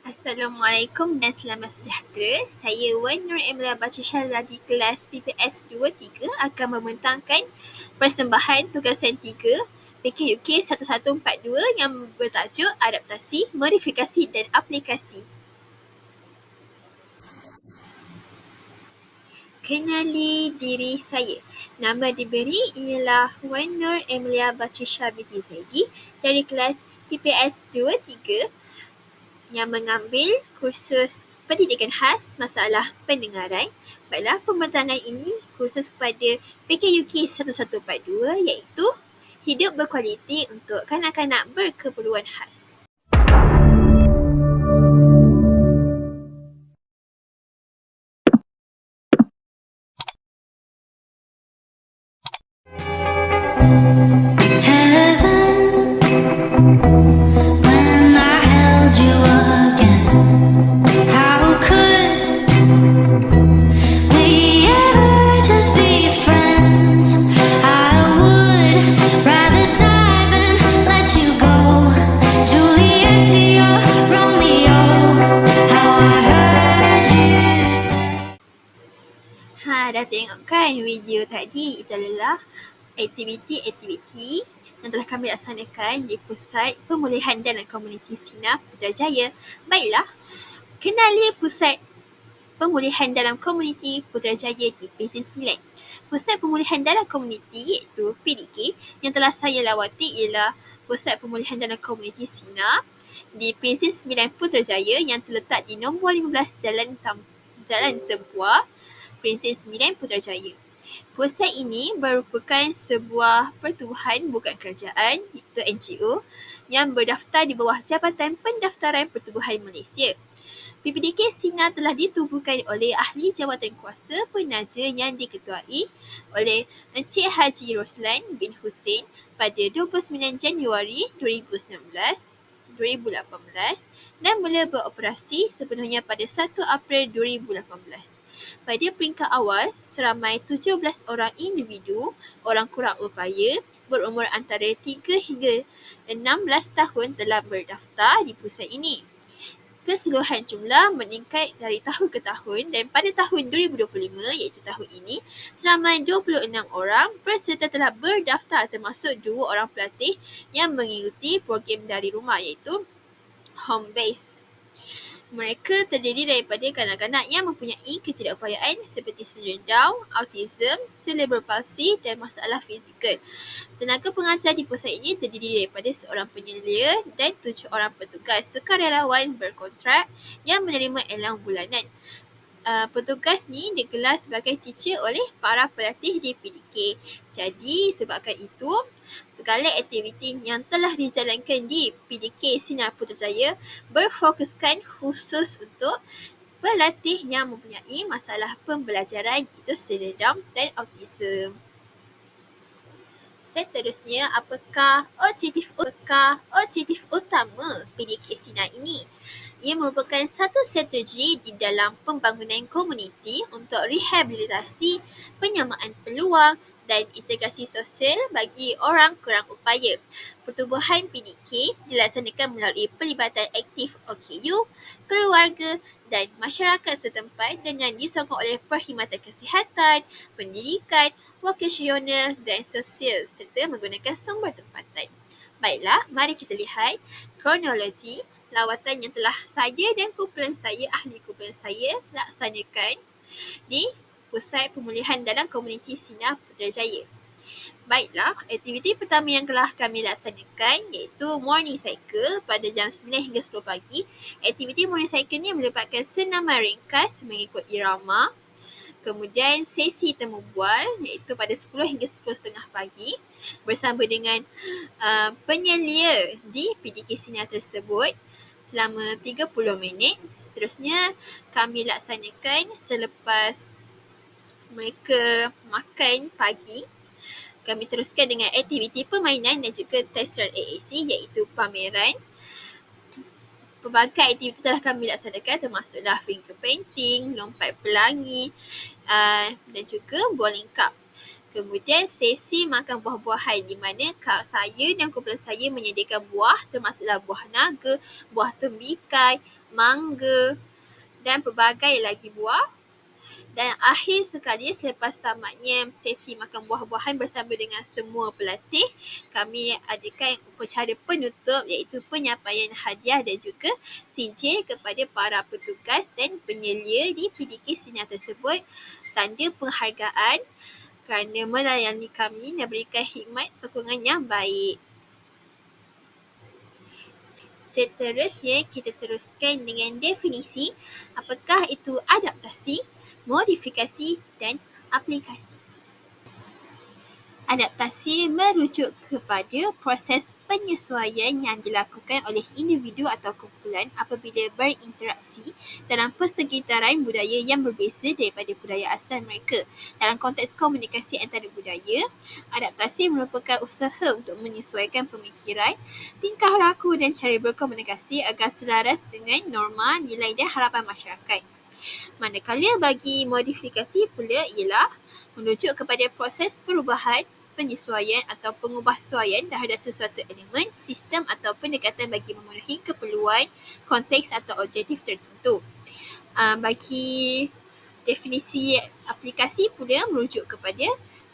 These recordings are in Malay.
Assalamualaikum dan selamat sejahtera. Saya Wan Nur Emilia Bacisha dari kelas PPS 23 akan membentangkan persembahan tugasan 3 PKUK 1142 yang bertajuk Adaptasi, Modifikasi dan Aplikasi. Kenali diri saya. Nama diberi ialah Wan Nur Emilia Bacisha binti Zaidi dari kelas PPS 23 yang mengambil kursus pendidikan khas masalah pendengaran. Baiklah, pembentangan ini kursus kepada PKUK 1142 iaitu hidup berkualiti untuk kanak-kanak berkeperluan khas. When I held you again, how could we ever just be friends? I would rather dive and let you go, Juliet to your Romeo. How I heard you say. Dah tengok kan video tadi? Itu adalah aktiviti yang telah kami laksanakan di Pusat Pemulihan Dalam Komuniti Sina Putrajaya. Baiklah, kenali Pusat Pemulihan Dalam Komuniti Putrajaya di Presen 9. Pusat Pemulihan Dalam Komuniti iaitu PDK yang telah saya lawati ialah Pusat Pemulihan Dalam Komuniti Sina di Presen 9 Putrajaya yang terletak di nombor 15 Jalan Tempua, Presen 9 Putrajaya. Pusat ini merupakan sebuah pertubuhan bukan kerajaan iaitu NGO yang berdaftar di bawah Jabatan Pendaftaran Pertubuhan Malaysia. PPDK Sina telah ditubuhkan oleh Ahli Jawatankuasa Penaja yang diketuai oleh Encik Haji Roslan bin Hussein pada 29 Januari 2018 dan mula beroperasi sepenuhnya pada 1 April 2018. Pada peringkat awal, seramai 17 orang individu, orang kurang upaya, berumur antara 3 hingga 16 tahun telah berdaftar di pusat ini. Keseluruhan jumlah meningkat dari tahun ke tahun dan pada tahun 2025 iaitu tahun ini, seramai 26 orang peserta telah berdaftar termasuk 2 orang pelatih yang mengikuti program dari rumah iaitu home base. Mereka terdiri daripada kanak-kanak yang mempunyai ketidakupayaan seperti sindrom Down, autism, cerebral palsy dan masalah fizikal. Tenaga pengajar di pusat ini terdiri daripada seorang penyelia dan 7 orang petugas sukarelawan berkontrak yang menerima elang bulanan. Petugas ni digelar sebagai teacher oleh para pelatih di PDK. Jadi sebabkan itu, segala aktiviti yang telah dijalankan di PDK Sina Putrajaya berfokuskan khusus untuk pelatih yang mempunyai masalah pembelajaran iaitu sindrom dan autism. Seterusnya, apakah objektif utama PDK Sina ini? Ia merupakan satu strategi di dalam pembangunan komuniti untuk rehabilitasi, penyamaan peluang dan integrasi sosial bagi orang kurang upaya. Pertubuhan PDK dilaksanakan melalui pelibatan aktif OKU, keluarga dan masyarakat setempat dengan disokong oleh Perkhidmatan Kesihatan, Pendidikan, Vokasional dan Sosial serta menggunakan sumber tempatan. Baiklah, mari kita lihat kronologi lawatan yang telah saya dan ahli kumpulan saya laksanakan di Pusat Pemulihan Dalam Komuniti Sina Putrajaya. Baiklah, aktiviti pertama yang telah kami laksanakan iaitu morning cycle pada jam 9 hingga 10 pagi. Aktiviti morning cycle ni melibatkan senaman ringkas mengikut irama. Kemudian sesi temu bual iaitu pada 10 hingga 10.30 pagi bersama dengan penyelia di PDK Sina tersebut selama 30 minit. Seterusnya kami laksanakan selepas mereka makan pagi. Kami teruskan dengan aktiviti permainan dan juga test run AAC iaitu pameran. Pelbagai aktiviti telah kami laksanakan termasuklah finger painting, lompat pelangi dan juga bowling cup. Kemudian sesi makan buah-buahan di mana saya dan kumpulan saya menyediakan buah termasuklah buah naga, buah tembikai, mangga dan pelbagai lagi buah. Dan akhir sekali selepas tamatnya sesi makan buah-buahan bersama dengan semua pelatih, kami adakan upacara penutup iaitu penyampaian hadiah dan juga sijil kepada para petugas dan penyelia di PDK Sina tersebut, tanda penghargaan kerana melayani kami dan berikan khidmat sokongan yang baik. Seterusnya, kita teruskan dengan definisi apakah itu adaptasi, modifikasi dan aplikasi. Adaptasi merujuk kepada proses penyesuaian yang dilakukan oleh individu atau kumpulan apabila berinteraksi dalam persekitaran budaya yang berbeza daripada budaya asal mereka. Dalam konteks komunikasi antara budaya, adaptasi merupakan usaha untuk menyesuaikan pemikiran, tingkah laku dan cara berkomunikasi agar selaras dengan norma, nilai dan harapan masyarakat. Manakala bagi modifikasi pula ialah merujuk kepada proses perubahan, penyesuaian atau pengubahsuaian terhadap sesuatu elemen, sistem atau pendekatan bagi memenuhi keperluan, konteks atau objektif tertentu. Bagi definisi aplikasi pula merujuk kepada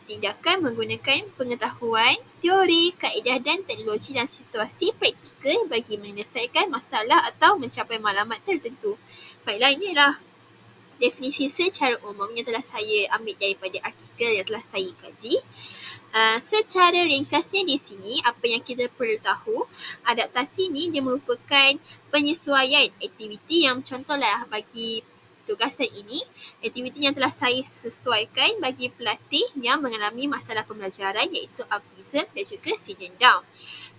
tindakan menggunakan pengetahuan, teori, kaedah dan teknologi dan situasi praktikal bagi menyelesaikan masalah atau mencapai matlamat tertentu. Baiklah, inilah definisi secara umum yang telah saya ambil daripada artikel yang telah saya kaji. Secara ringkasnya di sini, apa yang kita perlu tahu, adaptasi ni dia merupakan penyesuaian aktiviti yang contohlah bagi tugasan ini, aktiviti yang telah saya sesuaikan bagi pelatih yang mengalami masalah pembelajaran iaitu autism dan juga sitting down,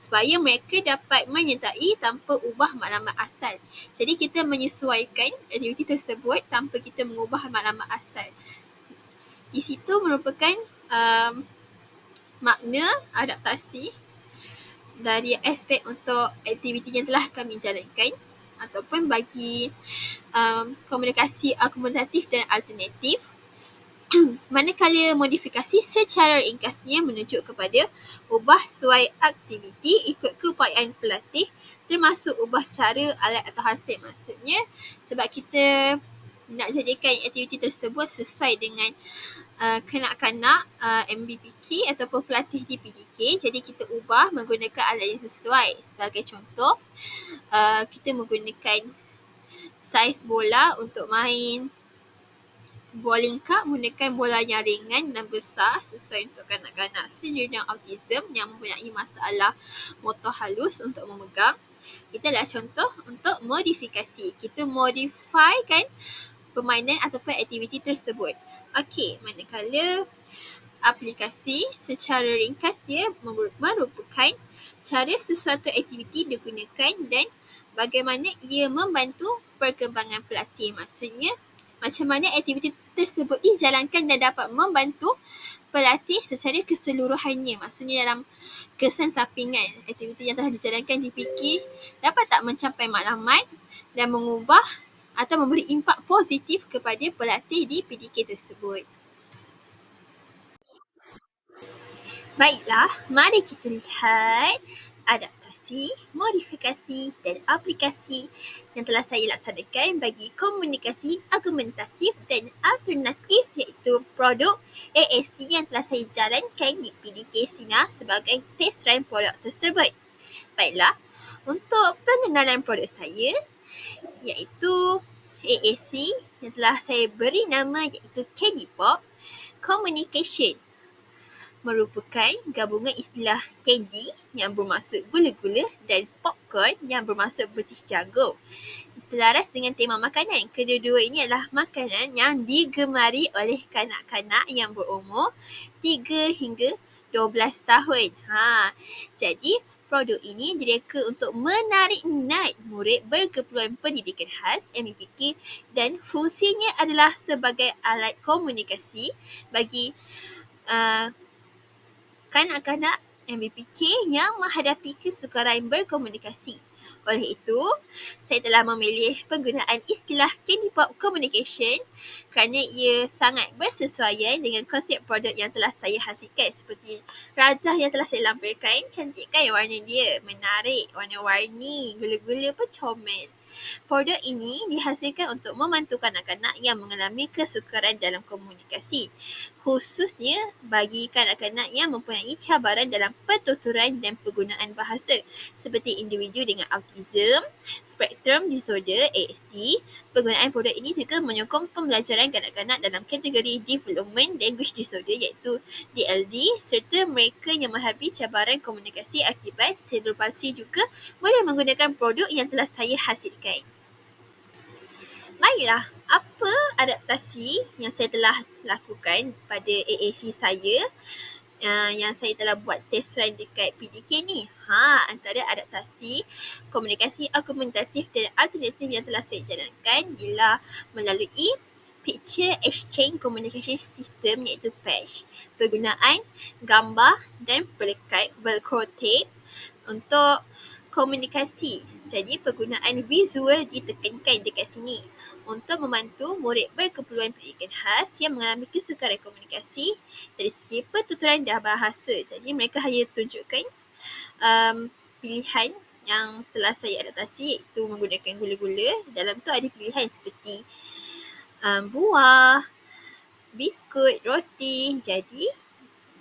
supaya mereka dapat menyertai tanpa ubah maklumat asal. Jadi kita menyesuaikan aktiviti tersebut tanpa kita mengubah maklumat asal. Di situ merupakan makna adaptasi dari aspek untuk aktiviti yang telah kami jalankan ataupun bagi komunikasi akomodatif dan alternatif. Manakala modifikasi secara ringkasnya menunjuk kepada ubah suai aktiviti ikut keupayaan pelatih, termasuk ubah cara, alat atau hasil. Maksudnya sebab kita nak jadikan aktiviti tersebut sesuai dengan kanak-kanak MBPK ataupun pelatih di PDK, jadi kita ubah menggunakan alat yang sesuai. Sebagai contoh, kita menggunakan saiz bola untuk main bowling cup, menggunakan bola yang ringan dan besar sesuai untuk kanak-kanak sendirian autism yang mempunyai masalah motor halus untuk memegang. Itulah contoh untuk modifikasi. Kita modifykan permainan ataupun aktiviti tersebut. Okey, manakala aplikasi secara ringkas dia merupakan cara sesuatu aktiviti digunakan dan bagaimana ia membantu perkembangan pelatih. Maksudnya, macam mana aktiviti tersebut dijalankan dan dapat membantu pelatih secara keseluruhannya. Maksudnya dalam kesan sampingan aktiviti yang telah dijalankan di PK dapat tak mencapai matlamat dan mengubah atau memberi impak positif kepada pelatih di PDK tersebut. Baiklah, mari kita lihat adaptasi, modifikasi dan aplikasi yang telah saya laksanakan bagi komunikasi argumentatif dan alternatif iaitu produk AAC yang telah saya jalankan di PDK Sina sebagai test run produk tersebut. Baiklah, untuk pengenalan produk saya iaitu AAC yang telah saya beri nama iaitu Candy Pop Communication, merupakan gabungan istilah candy yang bermaksud gula-gula dan popcorn yang bermaksud bertih jagung. Selaras dengan tema makanan, kedua-dua ini adalah makanan yang digemari oleh kanak-kanak yang berumur 3 hingga 12 tahun. Jadi produk ini direka untuk menarik minat murid berkeperluan pendidikan khas MBPK dan fungsinya adalah sebagai alat komunikasi bagi kanak-kanak MBPK yang menghadapi kesukaran berkomunikasi. Oleh itu, saya telah memilih penggunaan istilah Candy Pop Communication kerana ia sangat bersesuaian dengan konsep produk yang telah saya hasilkan, seperti rajah yang telah saya lampirkan. Cantik kan warna dia, menarik, warna-warni, gula-gula pun comel. Produk ini dihasilkan untuk membantu kanak-kanak yang mengalami kesukaran dalam komunikasi, khususnya bagi kanak-kanak yang mempunyai cabaran dalam pertuturan dan penggunaan bahasa, seperti individu dengan autism, spectrum disorder (ASD). Penggunaan produk ini juga menyokong pembelajaran kanak-kanak dalam kategori Development Language Disorder iaitu DLD, serta mereka yang menghadapi cabaran komunikasi akibat cerebral palsy juga boleh menggunakan produk yang telah saya hasilkan. Baiklah, apa adaptasi yang saya telah lakukan pada AAC saya yang saya telah buat test run dekat PDK ni? Antara adaptasi komunikasi argumentatif dan alternatif yang telah saya jalankan ialah melalui Picture Exchange Communication System iaitu PECS, penggunaan gambar dan pelekat velcro tape untuk komunikasi. Jadi penggunaan visual ditekankan dekat sini untuk membantu murid berkeperluan pendidikan khas yang mengalami kesukaran komunikasi dari segi pertuturan dan bahasa. Jadi mereka hanya tunjukkan pilihan yang telah saya adaptasi iaitu menggunakan gula-gula. Dalam tu ada pilihan seperti buah, biskut, roti. Jadi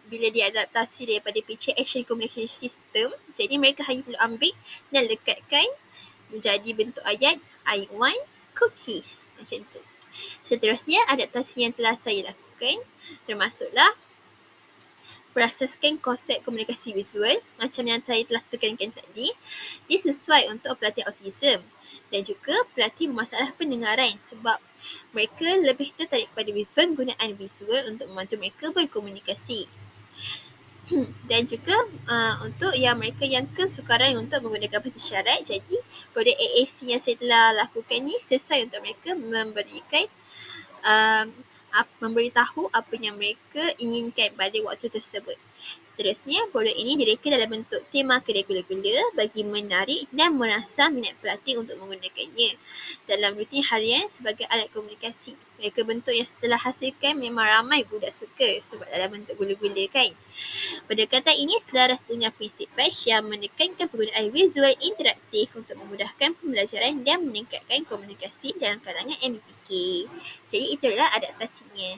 bila diadaptasi daripada Picture Action Communication System, jadi mereka hanya perlu ambil dan lekatkan menjadi bentuk ayat I want cookies, macam tu. Seterusnya, adaptasi yang telah saya lakukan termasuklah berasaskan konsep komunikasi visual macam yang saya telah tekankan tadi. Dia sesuai untuk pelatih autism dan juga pelatih bermasalah pendengaran sebab mereka lebih tertarik pada penggunaan visual untuk membantu mereka berkomunikasi. Dan juga untuk yang mereka yang kesukaran untuk menggunakan bahasa syarat, jadi produk AAC yang saya telah lakukan ni sesuai untuk mereka memberikan memberitahu apa yang mereka inginkan pada waktu tersebut. Seterusnya, produk ini direka dalam bentuk tema kedai gula-gula bagi menarik dan merasa minat pelatih untuk menggunakannya dalam rutin harian sebagai alat komunikasi. Mereka bentuk yang setelah hasilkan memang ramai budak suka sebab dalam bentuk gula-gula kan. Pendekatan ini selaras dengan prinsip PECS yang menekankan penggunaan visual interaktif untuk memudahkan pembelajaran dan meningkatkan komunikasi dalam kalangan MPK. Jadi itulah adaptasinya.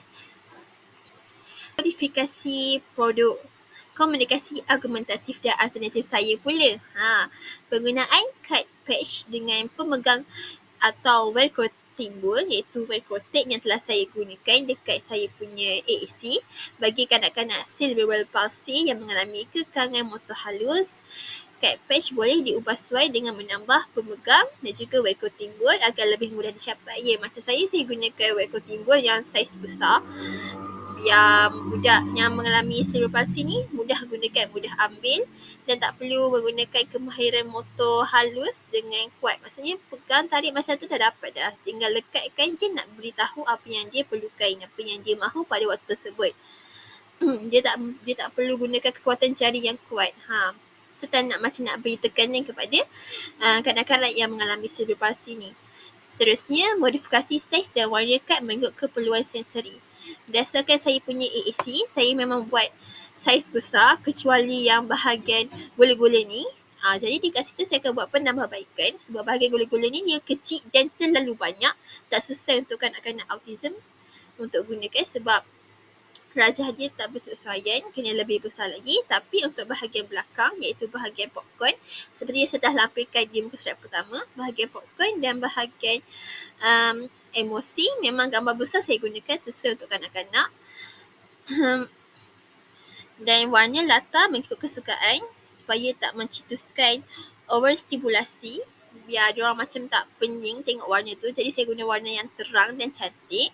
Modifikasi produk komunikasi argumentatif dan alternatif saya pula. Penggunaan card patch dengan pemegang atau velcro timbul iaitu velcro tape yang telah saya gunakan dekat saya punya AAC bagi kanak-kanak cerebral palsy yang mengalami kekangan motor halus. Card patch boleh diubah sesuai dengan menambah pemegang dan juga velcro timbul agar lebih mudah dicapai. Macam saya gunakan velcro timbul yang saiz besar. Yang budak yang mengalami cerebral palsy ni mudah gunakan, mudah ambil dan tak perlu menggunakan kemahiran motor halus dengan kuat. Maksudnya pegang tarik macam tu dah dapat dah. Tinggal lekatkan je nak beritahu apa yang dia perlukan, apa yang dia mahu pada waktu tersebut. Dia tak perlu gunakan kekuatan jari yang kuat. Serta macam nak beri tekanan kepada kanak-kanak yang mengalami cerebral palsy ni. Seterusnya, modifikasi saiz dan warna kad mengikut keperluan sensori. Berdasarkan saya punya AAC, saya memang buat saiz besar kecuali yang bahagian gula-gula ni. Jadi dekat situ saya akan buat penambahbaikan sebab bahagian gula-gula ni dia kecil dan terlalu banyak. Tak sesuai untuk kanak-kanak autism untuk gunakan sebab rajah dia tak bersesuaian, kena lebih besar lagi. Tapi untuk bahagian belakang iaitu bahagian popcorn, seperti yang saya dah lampirkan di muka surat pertama, bahagian popcorn dan bahagian emosi memang gambar besar saya gunakan sesuai untuk kanak-kanak. Dan warna latar mengikut kesukaan supaya tak mencetuskan overstimulasi, biar diorang macam tak pening tengok warna tu. Jadi saya guna warna yang terang dan cantik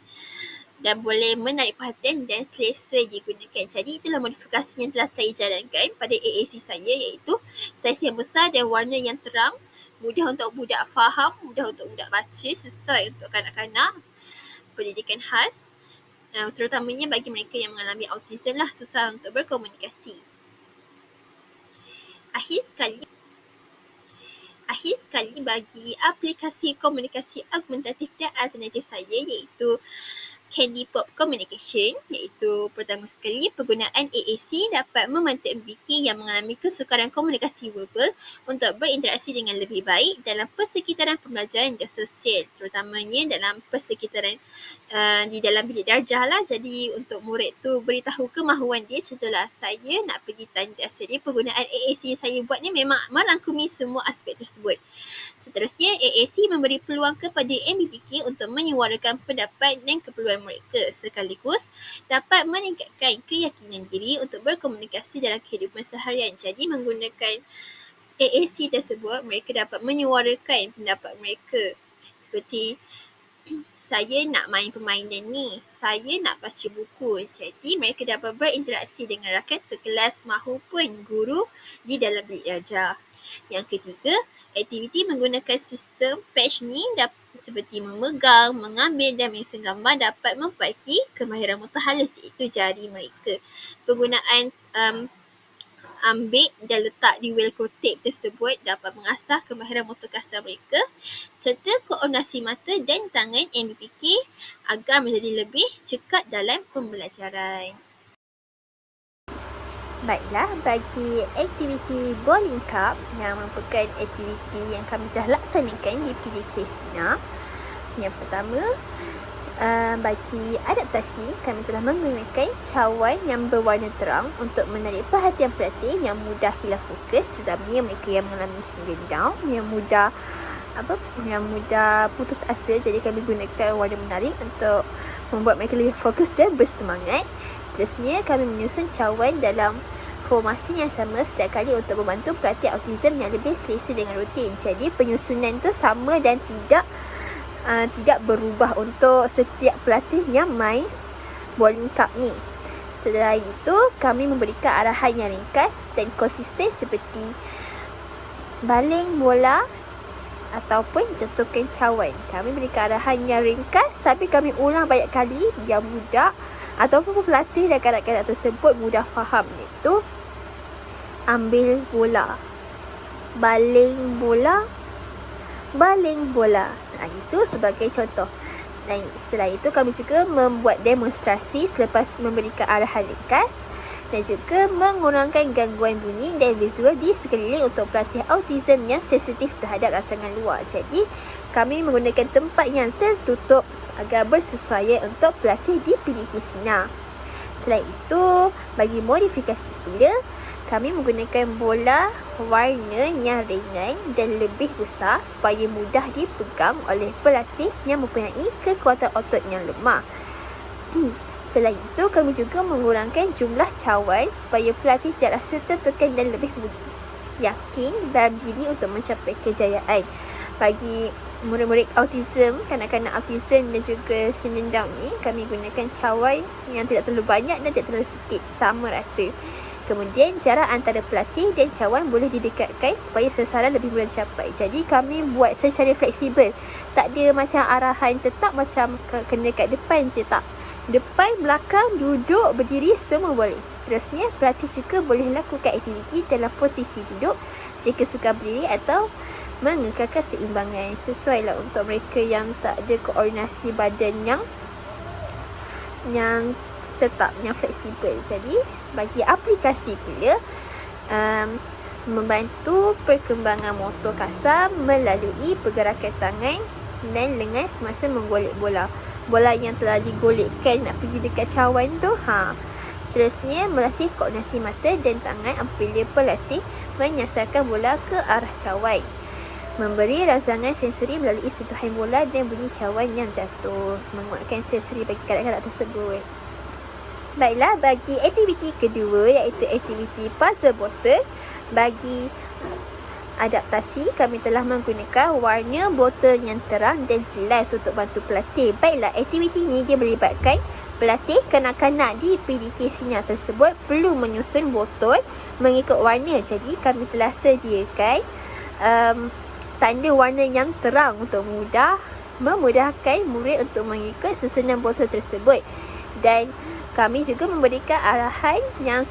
dan boleh menarik perhatian dan selesa digunakan. Jadi itulah modifikasi yang telah saya jalankan pada AAC saya iaitu saiz yang besar dan warna yang terang, mudah untuk budak faham, mudah untuk budak baca, sesuai untuk kanak-kanak pendidikan khas, terutamanya bagi mereka yang mengalami autism lah, susah untuk berkomunikasi. Akhir sekali, akhir sekali, bagi aplikasi komunikasi argumentatif dan alternatif saya, iaitu Candy Pop Communication, iaitu pertama sekali penggunaan AAC dapat membantu MBK yang mengalami kesukaran komunikasi verbal untuk berinteraksi dengan lebih baik dalam persekitaran pembelajaran dan sosial, terutamanya dalam persekitaran di dalam bilik darjah lah. Jadi untuk murid tu beritahu kemahuan dia, contohlah saya nak pergi tandas, jadi penggunaan AAC yang saya buat ni memang merangkumi semua aspek tersebut. Seterusnya, AAC memberi peluang kepada MBPK untuk menyuarakan pendapat dan keperluan mereka, sekaligus dapat meningkatkan keyakinan diri untuk berkomunikasi dalam kehidupan seharian. Jadi menggunakan AAC tersebut, mereka dapat menyuarakan pendapat mereka. Seperti saya nak main permainan ni, saya nak baca buku. Jadi mereka dapat berinteraksi dengan rakan sekelas mahupun guru di dalam bilik darjah. Yang ketiga, aktiviti menggunakan sistem patch ni seperti memegang, mengambil dan menyusun gambar dapat memperbaiki kemahiran motor halus, iaitu jari mereka. Penggunaan ambil dan letak di velcro tape tersebut dapat mengasah kemahiran motor kasar mereka, serta koordinasi mata dan tangan MBPK agar menjadi lebih cekat dalam pembelajaran. Baiklah, bagi aktiviti Bowling Cup yang merupakan aktiviti yang kami telah laksanakan di PDK Sina, yang pertama, bagi adaptasi, kami telah menggunakan cawan yang berwarna terang untuk menarik perhatian pelatih yang mudah hilang fokus, terutamanya mereka yang mengalami syndrome Down, yang mudah putus asa. Jadi kami gunakan warna menarik untuk membuat mereka lebih fokus dan bersemangat. Seterusnya, kami menyusun cawan dalam formasi yang sama setiap kali untuk membantu pelatih autism yang lebih selesa dengan rutin. Jadi penyusunan tu sama dan tidak berubah untuk setiap pelatih yang main Bowling Cup ni. Selain itu, kami memberikan arahan yang ringkas dan konsisten seperti baling bola ataupun jatuhkan cawan. Kami berikan arahan yang ringkas tapi kami ulang banyak kali biar budak ataupun pelatih dan kanak-kanak tersebut mudah faham, iaitu ambil bola, baling bola, baling bola. Itu sebagai contoh. Dan selain itu, kami juga membuat demonstrasi selepas memberikan arahan ringkas dan juga mengurangkan gangguan bunyi dan visual di sekeliling untuk pelatih autism yang sensitif terhadap rangsangan luar. Jadi, kami menggunakan tempat yang tertutup agar bersesuaian untuk pelatih di PDK Sina. Selain itu, bagi modifikasi pula, kami menggunakan bola warna yang ringan dan lebih besar supaya mudah dipegang oleh pelatih yang mempunyai kekuatan otot yang lemah. Selain itu, kami juga mengurangkan jumlah cawan supaya pelatih tidak rasa tertekan dan lebih yakin dalam diri untuk mencapai kejayaan. Bagi murid-murid autism, kanak-kanak autism dan juga syndrome Down ni, kami gunakan cawan yang tidak terlalu banyak dan tidak terlalu sikit, sama rata. Kemudian jarak antara pelatih dan cawan boleh didekatkan supaya sasaran lebih mudah dicapai. Jadi kami buat secara fleksibel. Tak ada macam arahan tetap macam kena kat depan je, tak. Depan, belakang, duduk, berdiri, semua boleh. Seterusnya, pelatih juga boleh lakukan aktiviti dalam posisi duduk jika suka berdiri atau mengekalkan seimbangan. Sesuai lah untuk mereka yang tak ada koordinasi badan yang tetap, yang fleksibel. Jadi bagi aplikasi pula, membantu perkembangan motor kasar melalui pergerakan tangan dan lengan semasa menggolek bola. Bola yang telah digolekkan nak pergi dekat cawan tu. Seterusnya, melatih koordinasi mata dan tangan apabila pelatih menyasarkan bola ke arah cawan. Memberi rangsangan sensori melalui sentuhan bola dan bunyi cawan yang jatuh. Menguatkan sensori bagi kanak-kanak tersebut. Baiklah, bagi aktiviti kedua, iaitu aktiviti puzzle botol. Bagi adaptasi, kami telah menggunakan warna botol yang terang dan jelas untuk bantu pelatih. Baiklah, aktiviti ini dia melibatkan pelatih kanak-kanak di PDK Sina tersebut perlu menyusun botol mengikut warna. Jadi kami telah sediakan tanda warna yang terang untuk memudahkan murid untuk mengikut susunan botol tersebut. Dan kami juga memberikan arahan yang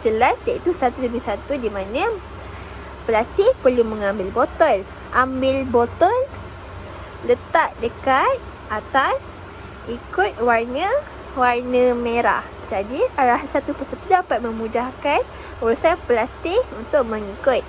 jelas, iaitu satu demi satu, di mana pelatih perlu mengambil botol. Ambil botol, letak dekat atas, ikut warna merah. Jadi arahan satu persatu dapat memudahkan urusan pelatih untuk mengikut.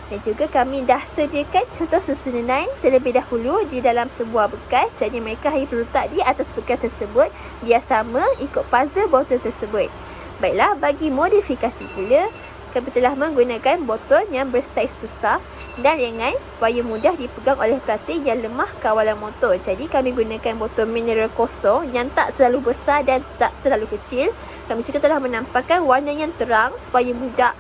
Dan juga kami dah sediakan contoh susunan terlebih dahulu di dalam sebuah bekas. Jadi mereka hanya perlu letak di atas bekas tersebut biar sama ikut puzzle botol tersebut. Baiklah, bagi modifikasi pula, kami telah menggunakan botol yang bersaiz besar dan ringan supaya mudah dipegang oleh pelatih yang lemah kawalan motor. Jadi kami gunakan botol mineral kosong yang tak terlalu besar dan tak terlalu kecil. Kami juga telah menampakkan warna yang terang supaya mudah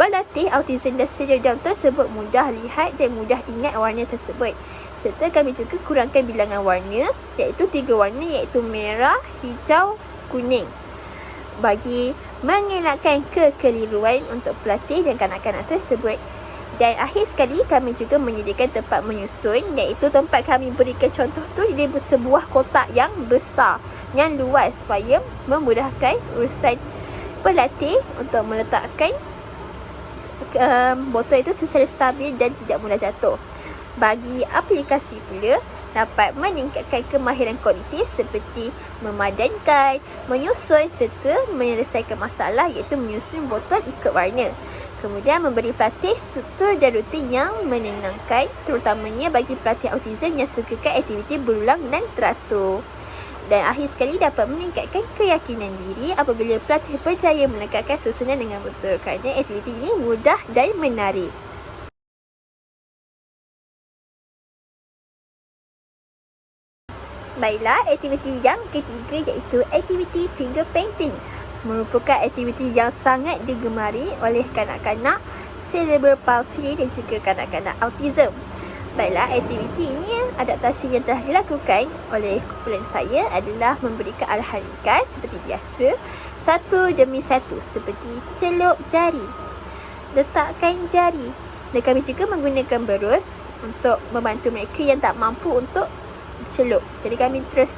pelatih autism dan cerebral Down tersebut mudah lihat dan mudah ingat warna tersebut. Serta kami juga kurangkan bilangan warna, iaitu 3 warna, iaitu merah, hijau, kuning, bagi mengelakkan kekeliruan untuk pelatih dan kanak-kanak tersebut. Dan akhir sekali, kami juga menyediakan tempat menyusun, iaitu tempat kami berikan contoh tu di sebuah kotak yang besar, yang luas supaya memudahkan urusan pelatih untuk meletakkan botol itu secara stabil dan tidak mudah jatuh. Bagi aplikasi pula, dapat meningkatkan kemahiran kognitif seperti memadankan, menyusun serta menyelesaikan masalah, iaitu menyusun botol ikut warna. Kemudian memberi pelatih struktur dan rutin yang menenangkan, terutamanya bagi pelatih autism yang sukakan aktiviti berulang dan teratur. Dan akhir sekali dapat meningkatkan keyakinan diri apabila pelatih berjaya melengkapkan susunan dengan betul, kerana aktiviti ini mudah dan menarik. Baiklah, aktiviti yang ketiga iaitu aktiviti finger painting. Merupakan aktiviti yang sangat digemari oleh kanak-kanak cerebral palsy dan juga kanak-kanak autism. Baiklah, aktiviti ini, adaptasi yang telah dilakukan oleh kumpulan saya adalah memberikan arahan ringkas seperti biasa, satu demi satu, seperti celup jari, letakkan jari. Dan kami juga menggunakan berus untuk membantu mereka yang tak mampu untuk celup. Jadi kami terus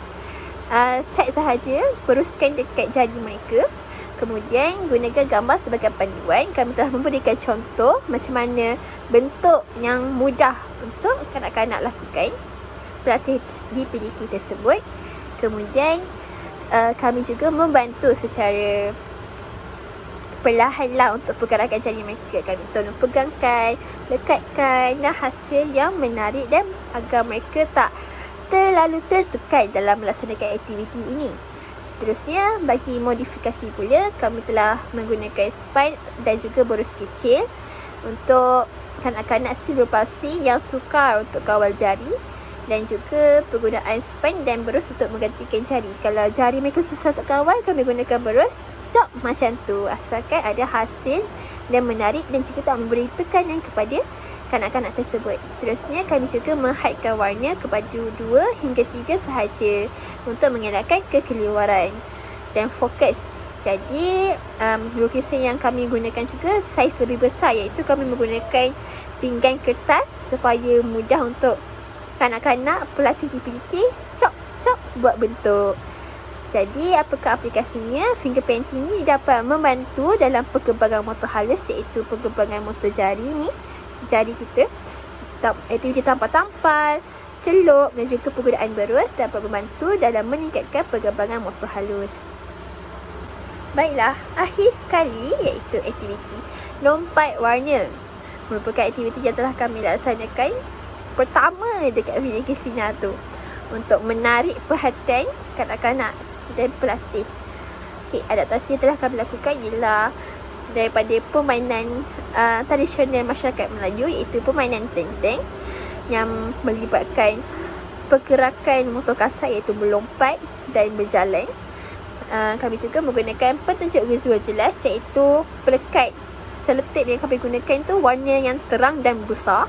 cek sahaja, beruskan dekat jari mereka. Kemudian gunakan gambar sebagai panduan. Kami telah memberikan contoh macam mana bentuk yang mudah untuk kanak-kanak lakukan, pelatih dipiliki tersebut. Kemudian kami juga membantu secara perlahanlah untuk pergerakan jari mereka. Kami tolong pegangkan, lekatkan dan hasil yang menarik dan agar mereka tak terlalu tertekan dalam melaksanakan aktiviti ini. Seterusnya, bagi modifikasi pula, kami telah menggunakan span dan juga berus kecil untuk kanak-kanak cerebral palsy yang sukar untuk kawal jari, dan juga penggunaan span dan berus untuk menggantikan jari. Kalau jari mereka susah untuk kawal, kami gunakan berus cok macam tu, asalkan ada hasil dan menarik dan juga tak memberi tekanan kepada kanak-kanak tersebut. Seterusnya, kami juga menghadkan warna kepada 2 hingga 3 sahaja untuk mengelakkan kekeliruan dan fokus. Jadi, lukisan yang kami gunakan juga saiz lebih besar, iaitu kami menggunakan pinggan kertas supaya mudah untuk kanak-kanak pelatih dipiliki cok buat bentuk. Jadi, apakah aplikasinya? Finger painting ini dapat membantu dalam perkembangan motor halus, iaitu perkembangan motor jari ni, jari kita. Aktiviti tampal-tampal, celup dan juga penggunaan berus dapat membantu dalam meningkatkan perkembangan motor halus. Baiklah, akhir sekali iaitu aktiviti lompat warna. Merupakan aktiviti yang telah kami laksanakan pertama dekat Finger Sinar tu, untuk menarik perhatian kanak-kanak dan pelatih. Adaptasi yang telah kami lakukan ialah daripada permainan tradisional masyarakat Melayu, iaitu permainan tenteng yang melibatkan pergerakan motor kasar, iaitu melompat dan berjalan. Kami juga menggunakan petunjuk visual jelas, iaitu pelekat selotip yang kami gunakan tu warna yang terang dan besar.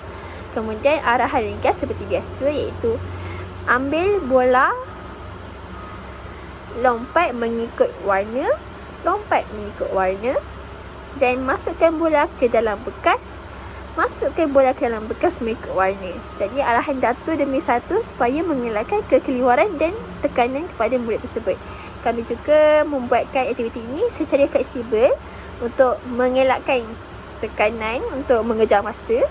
Kemudian arahan ringkas seperti biasa, iaitu ambil bola, lompat mengikut warna, lompat mengikut warna, dan masukkan bola ke dalam bekas, masukkan bola ke dalam bekas mengikut warna. Jadi arahan satu demi satu supaya mengelakkan kekeliruan dan tekanan kepada murid tersebut. Kami juga membuatkan aktiviti ini secara fleksibel untuk mengelakkan tekanan untuk mengejar masa,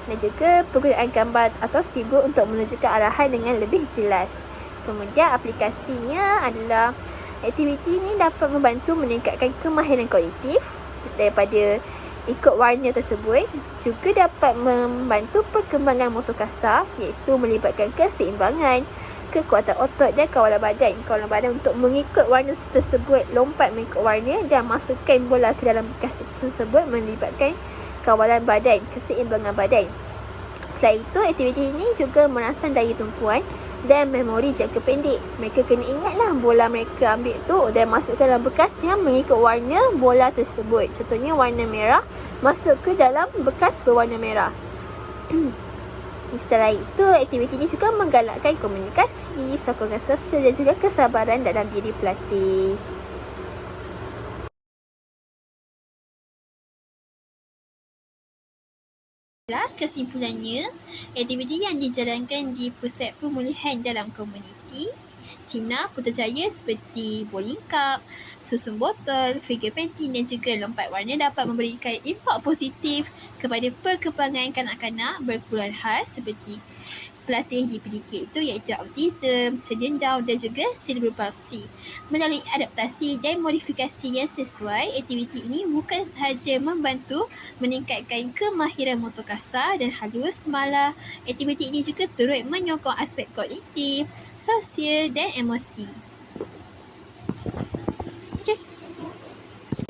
dan juga penggunaan gambar atau simbol untuk menunjukkan arahan dengan lebih jelas. Kemudian aplikasinya adalah aktiviti ini dapat membantu meningkatkan kemahiran kognitif daripada ikut warna tersebut, juga dapat membantu perkembangan motor kasar iaitu melibatkan keseimbangan, kekuatan otot dan kawalan badan. Kawalan badan untuk mengikut warna tersebut, lompat mengikut warna dan masukkan bola ke dalam bekas tersebut melibatkan kawalan badan, keseimbangan badan. Selain itu, aktiviti ini juga merangsang daya tumpuan dan memori jangka pendek. Mereka kena ingatlah bola mereka ambil tu dan masukkan dalam bekas yang mengikut warna bola tersebut. Contohnya warna merah, masuk ke dalam bekas berwarna merah. Setelah itu, aktiviti ini juga menggalakkan komunikasi, sokongan sosial dan juga kesabaran dalam diri pelatih. Kesimpulannya, aktiviti yang dijalankan di pusat pemulihan dalam komuniti Cina Putrajaya seperti bowling cup, susun botol, figure painting dan juga lompat warna dapat memberikan impak positif kepada perkembangan kanak-kanak berkeluhan khas seperti pelatih di PDK iaitu autism, ceria Down dan juga cerebral palsy. Melalui adaptasi dan modifikasi yang sesuai, aktiviti ini bukan sahaja membantu meningkatkan kemahiran motor kasar dan halus, malah aktiviti ini juga turut menyokong aspek kognitif, sosial dan emosi.